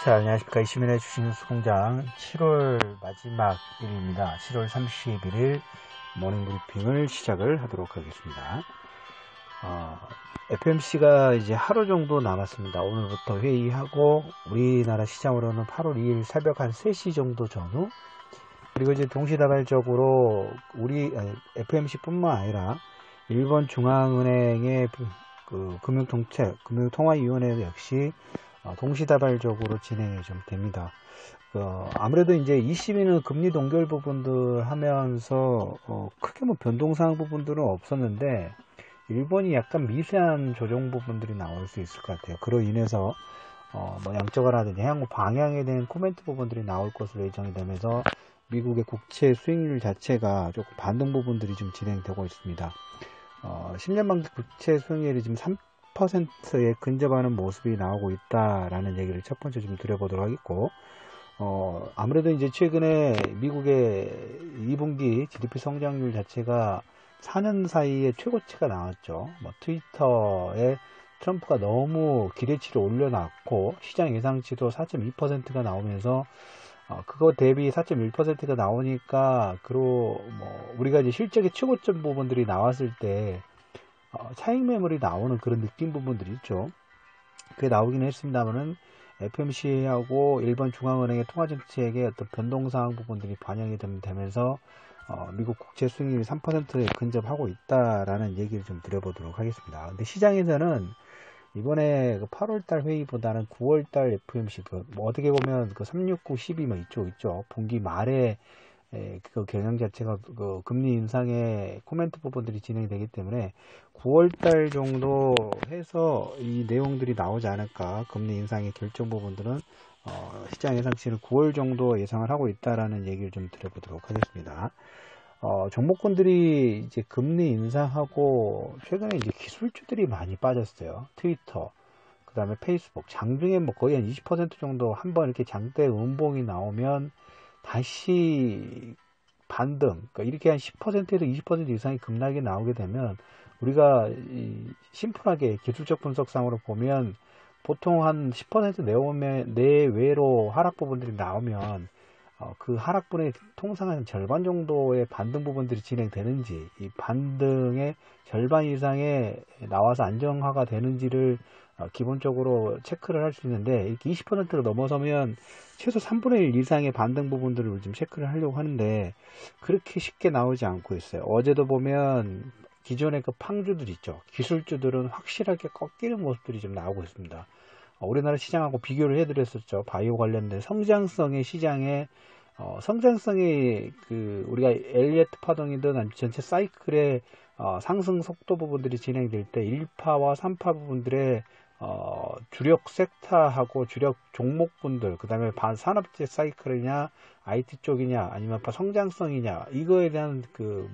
자, 안녕하십니까. 이시민의 주식뉴스공장 7월 마지막 일입니다. 7월 31일 모닝브리핑을 시작을 하도록 하겠습니다. FMC가 이제 하루 정도 남았습니다. 오늘부터 회의하고 우리나라 시장으로는 8월 2일 새벽 한 3시 정도 전후, 그리고 이제 동시다발적으로 FMC 뿐만 아니라 일본 중앙은행의 그 금융통화위원회도 역시 동시다발적으로 진행이 좀 됩니다. 아무래도 이제 ECB는 금리 동결 부분들 하면서 크게 뭐 변동사항 부분들은 없었는데, 일본이 약간 미세한 조정 부분들이 나올 수 있을 것 같아요. 그로 인해서 뭐 양적화라든지 향후 방향에 대한 코멘트 부분들이 나올 것으로 예정이 되면서 미국의 국채 수익률 자체가 조금 반등 부분들이 좀 진행되고 있습니다. 10년 만기 국채 수익률이 지금 3%에 근접하는 모습이 나오고 있다라는 얘기를 첫 번째 좀 드려보도록 하겠고, 아무래도 이제 최근에 미국의 2분기 GDP 성장률 자체가 4년 사이에 최고치가 나왔죠. 뭐 트위터에 트럼프가 너무 기대치를 올려놨고 시장 예상치도 4.2%가 나오면서 그거 대비 4.1%가 나오니까 우리가 이제 실적의 최고점 부분들이 나왔을 때 차익 매물이 나오는 그런 느낌 부분들이 있죠. 그게 나오긴 했습니다만은 FMC하고 일본 중앙은행의 통화정책의 어떤 변동사항 부분들이 반영이 되면서 미국 국채 수익률이 3%에 근접하고 있다라는 얘기를 좀 드려보도록 하겠습니다. 근데 시장에서는 이번에 8월달 회의보다는 9월달 FMC 뭐 어떻게 보면 369, 12 뭐 이쪽 있죠. 분기 말에 그 경영 자체가 그 금리 인상의 코멘트 부분들이 진행이 되기 때문에 9월달 정도 해서 이 내용들이 나오지 않을까. 금리 인상의 결정 부분들은 시장 예상치는 9월 정도 예상을 하고 있다라는 얘기를 좀 드려보도록 하겠습니다. 종목군들이 이제 금리 인상하고 최근에 이제 기술주들이 많이 빠졌어요. 트위터, 그 다음에 페이스북, 장중에 뭐 거의 한 20% 정도 한번 이렇게 장대 음봉이 나오면 다시 반등, 그러니까 이렇게 한 10%에서 20% 이상의 급락이 나오게 되면 우리가 심플하게 기술적 분석상으로 보면 보통 한 10% 내외로 하락 부분들이 나오면 그 하락분의 통상 한 절반 정도의 반등 부분들이 진행되는지, 이 반등의 절반 이상에 나와서 안정화가 되는지를 기본적으로 체크를 할 수 있는데, 이렇게 20%를 넘어서면 최소 3분의 1 이상의 반등 부분들을 좀 체크를 하려고 하는데 그렇게 쉽게 나오지 않고 있어요. 어제도 보면 기존의 그 팡주들 있죠. 기술주들은 확실하게 꺾이는 모습들이 좀 나오고 있습니다. 우리나라 시장하고 비교를 해드렸었죠. 바이오 관련된 성장성의 시장에 성장성이 우리가 엘리어트 파동이든 전체 사이클의 상승 속도 부분들이 진행될 때 1파와 3파 부분들의 주력 섹터하고 주력 종목분들, 그 다음에 산업재 사이클이냐 IT 쪽이냐 아니면 성장성이냐, 이거에 대한 그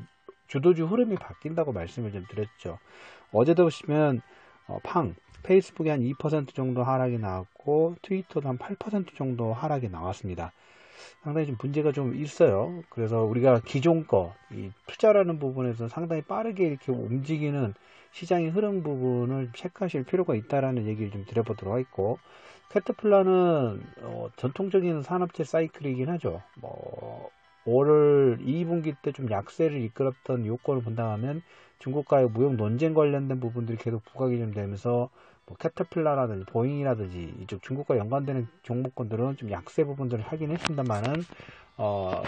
주도주 흐름이 바뀐다고 말씀을 좀 드렸죠. 어제도 보시면 페이스북이 한 2% 정도 하락이 나왔고 트위터도 한 8% 정도 하락이 나왔습니다. 상당히 좀 문제가 좀 있어요. 그래서 우리가 기존 이 투자라는 부분에서 상당히 빠르게 이렇게 움직이는 시장의 흐름 부분을 체크하실 필요가 있다라는 얘기를 좀 드려보도록 하겠고, 캐터필러는 전통적인 산업재 사이클이긴 하죠. 올 2분기 때 좀 약세를 이끌었던 요건을 본다면 중국과의 무역 논쟁 관련된 부분들이 계속 부각이 좀 되면서 캐터필러라든지 보잉이라든지 이쪽 중국과 연관되는 종목군들은 좀 약세 부분들을 하긴 했습니다만은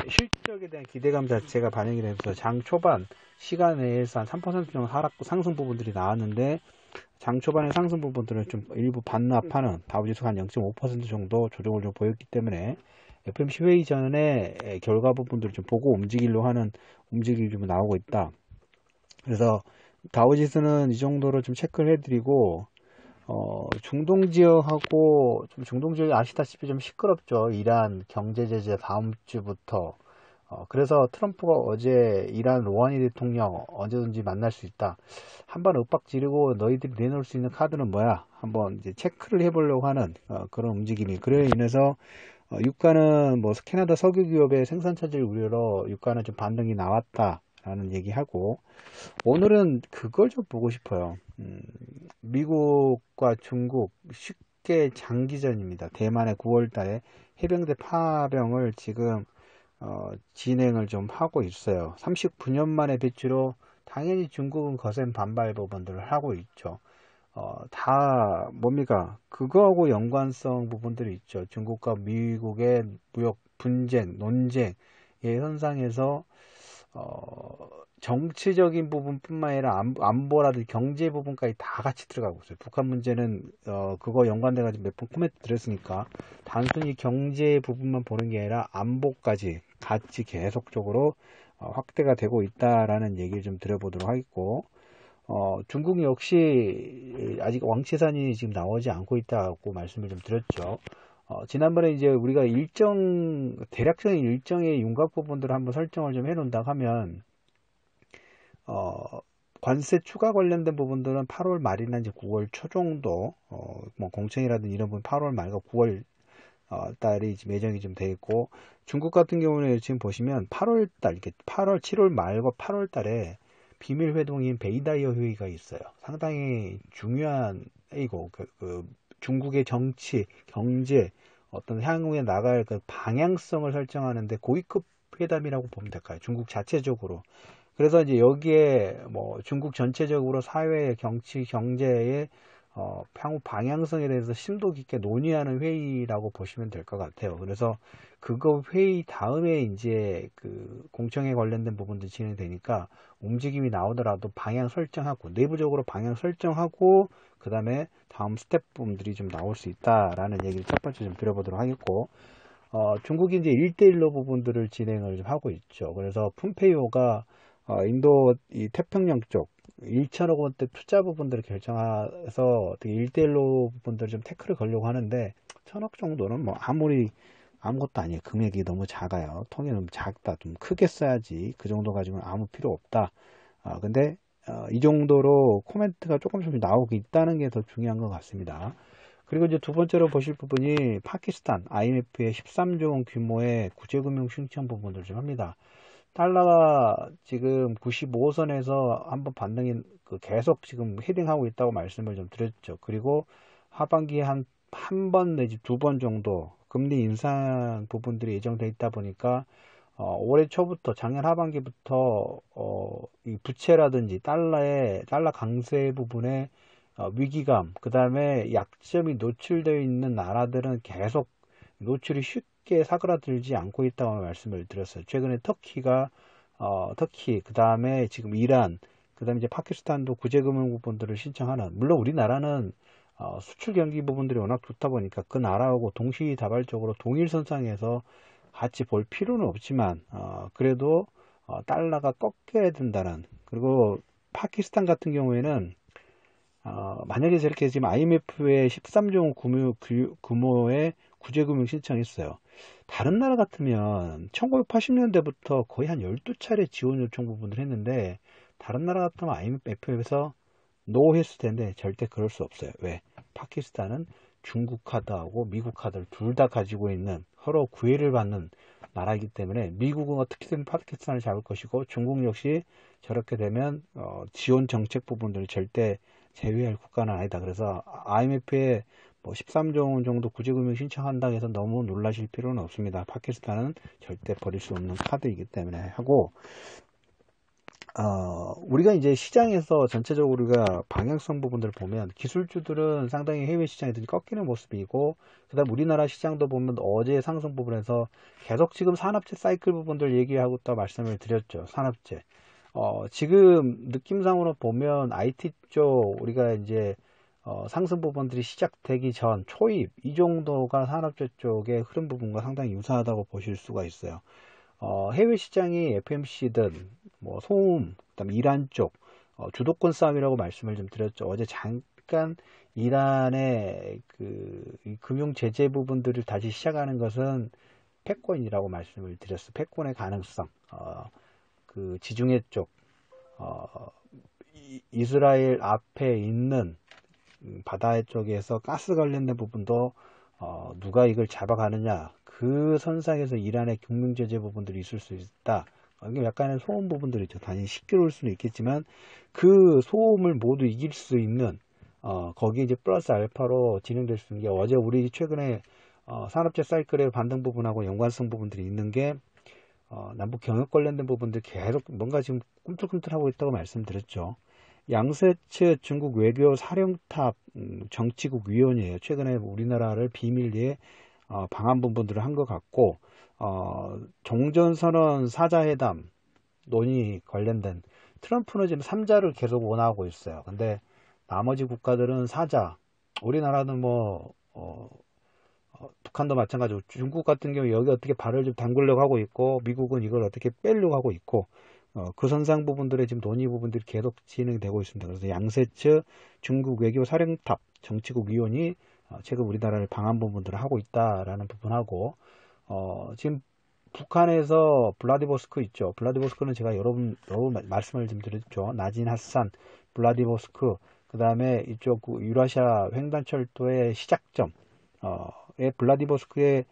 실적에 대한 기대감 자체가 반영이 되면서 장 초반 시간 내에서 한 3% 정도 상승 부분들이 나왔는데, 장 초반의 상승 부분들은 좀 일부 반납하는 다우지수가 한 0.5% 정도 조정을 좀 보였기 때문에 FMC 회의 전에 결과 부분들을 좀 보고 움직이려고 하는 움직임이 좀 나오고 있다. 그래서 다우지수는 이 정도로 좀 체크를 해드리고, 중동 지역하고 중동 지역이 아시다시피 좀 시끄럽죠. 이란 경제 제재 다음 주부터. 그래서 트럼프가 어제 이란 로하니 대통령 언제든지 만날 수 있다. 한번 윽박 지르고 너희들이 내놓을 수 있는 카드는 뭐야? 한번 이제 체크를 해보려고 하는 그런 움직임이. 그래 인해서 유가는 캐나다 석유 기업의 생산 차질 우려로 유가는 좀 반등이 나왔다라는 얘기하고, 오늘은 그걸 좀 보고 싶어요. 미국과 중국 꽤 장기전입니다. 대만의 9월달에 해병대 파병을 지금 진행을 좀 하고 있어요. 39년 만에 배치로 당연히 중국은 거센 반발 부분들을 하고 있죠. 다 뭡니까? 그거하고 연관성 부분들이 있죠. 중국과 미국의 무역 분쟁, 논쟁의 현상에서 정치적인 부분뿐만 아니라 안보라든지 경제 부분까지 다 같이 들어가고 있어요. 북한 문제는 그거 연관돼가지고 몇 번 코멘트 드렸으니까 단순히 경제 부분만 보는 게 아니라 안보까지 같이 계속적으로 확대가 되고 있다라는 얘기를 좀 드려보도록 하겠고, 중국 역시 아직 왕치산이 지금 나오지 않고 있다고 말씀을 좀 드렸죠. 지난번에 이제 우리가 대략적인 일정의 윤곽 부분들을 한번 설정을 좀 해놓는다 하면, 관세 추가 관련된 부분들은 8월 말이나 이제 9월 초 정도, 뭐 공청이라든지 이런 부분 8월 말과 9월 달이 예정이 좀 돼 있고, 중국 같은 경우는 지금 보시면 8월 달, 이렇게 7월 말과 8월 달에 비밀 회동인 베이다이어 회의가 있어요. 상당히 중요한 회의고, 중국의 정치, 경제, 어떤 향후에 나갈 그 방향성을 설정하는데 고위급 회담이라고 보면 될까요? 중국 자체적으로. 그래서 이제 여기에 뭐 중국 전체적으로 사회, 정치, 경제의 향후 방향성에 대해서 심도 깊게 논의하는 회의라고 보시면 될 것 같아요. 그래서 그거 회의 다음에 이제 그 공청회 관련된 부분도 진행되니까 움직임이 나오더라도 방향 설정하고 내부적으로 방향 설정하고 그 다음에 다음 스텝 부분들이 좀 나올 수 있다라는 얘기를 첫 번째 좀 드려보도록 하겠고, 중국이 이제 1대1로 부분들을 진행을 좀 하고 있죠. 그래서 폼페이오가 인도 이 태평양 쪽 1천억 원대 투자 부분들을 결정해서 어떻게 1대1로 부분들을 좀 태클을 걸려고 하는데, 1천억 정도는 뭐 아무것도 아니에요. 금액이 너무 작아요. 통이 너무 작다. 좀 크게 써야지. 그 정도 가지고는 아무 필요 없다. 근데 이 정도로 코멘트가 조금씩 나오고 있다는 게 더 중요한 것 같습니다. 그리고 이제 두 번째로 보실 부분이 파키스탄 IMF의 13조 원 규모의 구제금융 신청 부분을 좀 합니다. 달러가 지금 95선에서 한번 반등이 계속 지금 헤딩하고 있다고 말씀을 좀 드렸죠. 그리고 하반기에 한 번 내지 두 번 정도 금리 인상 부분들이 예정돼 있다 보니까 올해 초부터 작년 하반기부터 이 부채라든지 달러 강세 부분에 위기감, 그 다음에 약점이 노출되어 있는 나라들은 계속 노출이 쉽게 사그라들지 않고 있다고 말씀을 드렸어요. 최근에 터키, 그 다음에 지금 이란, 그 다음에 이제 파키스탄도 구제금융 부분들을 신청하는, 물론 우리나라는 수출 경기 부분들이 워낙 좋다 보니까 그 나라하고 동시다발적으로 동일선상에서 같이 볼 필요는 없지만, 그래도 달러가 꺾여야 된다는, 그리고 파키스탄 같은 경우에는 만약에 저렇게 지금 IMF에 13조 원 규모의 구제금융 신청했어요. 다른 나라 같으면 1980년대부터 거의 한 12차례 지원 요청 부분을 했는데, 다른 나라 같으면 IMF에서 노 했을 텐데 절대 그럴 수 없어요. 왜? 파키스탄은 중국 카드하고 미국 카드를 둘 다 가지고 있는, 서로 구애를 받는 나라이기 때문에 미국은 어떻게든 파키스탄을 잡을 것이고, 중국 역시 저렇게 되면 지원 정책 부분들을 절대 제외할 국가는 아니다. 그래서 IMF에 뭐 13조 원 정도 구제금융 신청한다고 해서 너무 놀라실 필요는 없습니다. 파키스탄은 절대 버릴 수 없는 카드이기 때문에 하고, 우리가 이제 시장에서 전체적으로 우리가 방향성 부분들을 보면 기술주들은 상당히 해외 시장이든지 꺾이는 모습이고, 그 다음 우리나라 시장도 보면 어제 상승 부분에서 계속 지금 산업재 사이클 부분들 얘기하고 또 말씀을 드렸죠. 산업재. 지금 느낌상으로 보면 IT 쪽 우리가 이제 상승 부분들이 시작되기 전 초입 이 정도가 산업재 쪽의 흐름 부분과 상당히 유사하다고 보실 수가 있어요. 해외 시장이 FMC든 뭐 소음, 그다음에 이란 쪽 주도권 싸움이라고 말씀을 좀 드렸죠. 어제 잠깐 이란의 이 금융 제재 부분들을 다시 시작하는 것은 패권이라고 말씀을 드렸어요. 패권의 가능성. 그 지중해 쪽 이스라엘 앞에 있는 바다 쪽에서 가스 관련된 부분도 누가 이걸 잡아가느냐, 그 선상에서 이란의 금융 제재 부분들이 있을 수 있다. 이게 약간의 소음 부분들이 있죠. 단지 시끄러울 수는 있겠지만 그 소음을 모두 이길 수 있는 거기 이제 플러스 알파로 진행될 수 있는 게 어제 우리 최근에 산업재 사이클의 반등 부분하고 연관성 부분들이 있는 게 남북 경협 관련된 부분들 계속 뭔가 지금 꿈틀꿈틀하고 있다고 말씀드렸죠. 양세츠 중국 외교 사령탑 정치국 위원이에요. 최근에 우리나라를 비밀리에 방한 부분들을 한 것 같고 종전선언 사자회담 논의 관련된 트럼프는 지금 3자를 계속 원하고 있어요. 근데 나머지 국가들은 4자, 우리나라는 뭐 북한도 마찬가지고 중국 같은 경우 여기 어떻게 발을 좀 담그려고 하고 있고 미국은 이걸 어떻게 빼려고 하고 있고 그 선상 부분들의 지금 논의 부분들이 계속 진행되고 있습니다. 그래서 양세츠 중국 외교 사령탑 정치국 위원이 최근 우리나라를 방한 부분들을 하고 있다라는 부분하고 지금 북한에서 블라디보스크 있죠. 블라디보스크는 제가 여러 번 말씀을 좀 드렸죠. 나진 하산, 블라디보스크, 그 다음에 이쪽 유라시아 횡단철도의 시작점, 블라디보스크에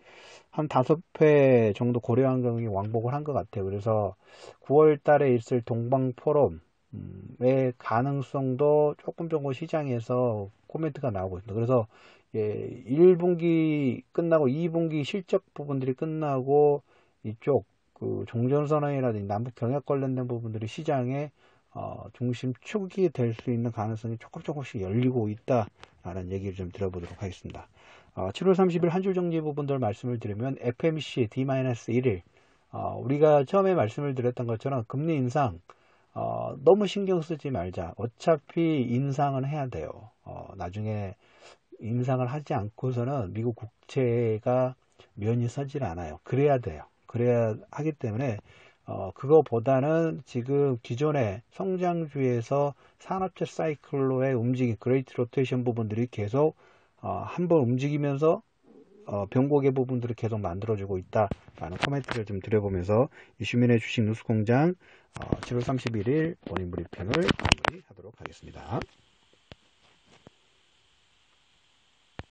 한 5회 정도 고려환경이 왕복을 한 것 같아요. 그래서 9월 달에 있을 동방 포럼의 가능성도 조금 시장에서 코멘트가 나오고 있습니다. 그래서 1분기 끝나고 2분기 실적 부분들이 끝나고 이쪽 그 종전선언이라든지 남북 경협 관련된 부분들이 시장에 중심축이 될 수 있는 가능성이 조금씩 열리고 있다라는 얘기를 좀 들어보도록 하겠습니다. 7월 30일 한 줄 정리 부분들 말씀을 드리면 FMC D-1일 우리가 처음에 말씀을 드렸던 것처럼 금리 인상 너무 신경 쓰지 말자. 어차피 인상은 해야 돼요. 나중에 인상을 하지 않고서는 미국 국채가 면이 서질 않아요. 그래야 돼요. 그래야 하기 때문에 그거보다는 지금 기존의 성장주에서 산업재 사이클로의 움직임, 그레이트 로테이션 부분들이 계속 한번 움직이면서 변곡의 부분들을 계속 만들어주고 있다라는 코멘트를 좀 드려보면서 이슈민의 주식 뉴스공장 7월 31일 모닝 브리핑을 마무리하도록 하겠습니다.